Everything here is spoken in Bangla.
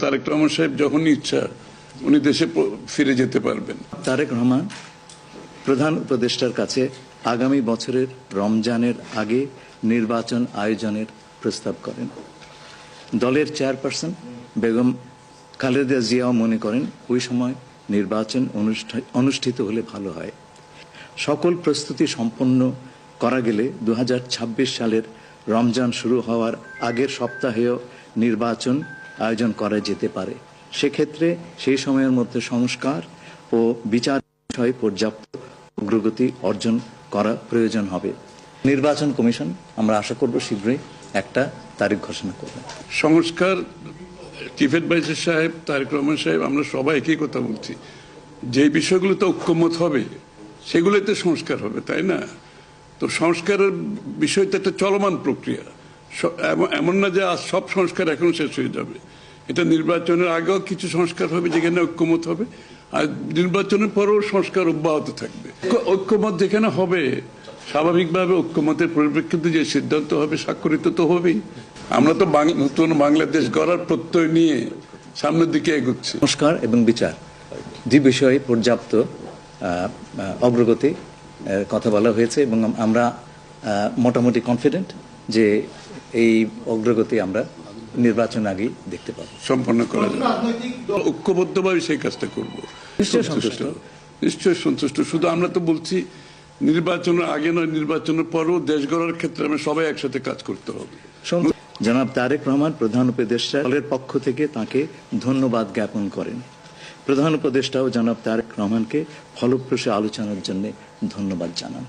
তারেক রহমান সাহেব যখনই ইচ্ছা উনি দেশে ফিরে যেতে পারবেন। তারেক রহমান প্রধান উপদেষ্টার কাছে আগামী বছরের রমজানের আগে নির্বাচন আয়োজনের প্রস্তাব করেন। দলের চেয়ারপারসন বেগম খালেদা জিয়াও মনে করেন ওই সময় নির্বাচন অনুষ্ঠিত হলে ভালো হয়। সকল প্রস্তুতি সম্পন্ন করা গেলে 2026 সালের রমজান শুরু হওয়ার আগের সপ্তাহেও নির্বাচন আয়োজন করা যেতে পারে। সেক্ষেত্রে সেই সময়ের মধ্যে সংস্কার ও বিচার বিষয়ে পর্যাপ্ত অগ্রগতি অর্জন করা প্রয়োজন হবে। নির্বাচন কমিশন আমরা আশা করব শীঘ্রই একটা তারিখ ঘোষণা করবে। সংস্কার চিফ অ্যাডভাইজার সাহেব, তারেক রহমান সাহেব, আমরা সবাই একই কথা বলছি, যে বিষয়গুলোতে ঐক্যমত হবে সেগুলোতে সংস্কার হবে, তাই না? তো সংস্কারের বিষয়টা একটা চলমান প্রক্রিয়া, এমন না যে আজ সব সংস্কার এখন শেষ হয়ে যাবে। এটা নির্বাচনের আগেও কিছু সংস্কার হবে যেখানে ঐক্যমত হবে, আর নির্বাচনের পরেও সংস্কার অব্যাহত থাকবে। ঐক্যমত যেখানে হবে স্বাভাবিকভাবে ঐক্যমতের পরিপ্রেক্ষিতে যে সিদ্ধান্ত হবে স্বাক্ষরিত তো হবেই। আমরা তো নতুন বাংলাদেশ গড়ার প্রত্যয় নিয়ে সামনের দিকে এগোচ্ছি। সংস্কার এবং বিচার দুই বিষয়ে পর্যাপ্ত অগ্রগতি কথা বলা হয়েছে এবং আমরা মোটামুটি কনফিডেন্ট যে এই অগ্রগতি আমরা নির্বাচন আগেই দেখতে পাবো, সম্পন্ন করা যাবে। ঐক্যবদ্ধভাবে সেই কাজটা করবো। নিশ্চয়ই সন্তুষ্ট। শুধু আমরা তো বলছি নির্বাচনের আগে নয়, নির্বাচনের পরেও দেশ গড়ার ক্ষেত্রে আমরা সবাই একসাথে কাজ করতে হবে। জনাব তারেক রহমান প্রধান উপদেষ্টা দলের পক্ষ থেকে তাকে ধন্যবাদ জ্ঞাপন করেন। প্রধান উপদেষ্টাও জনাব তারেক রহমানকে ফলপ্রসূ আলোচনার জন্য ধন্যবাদ জানান।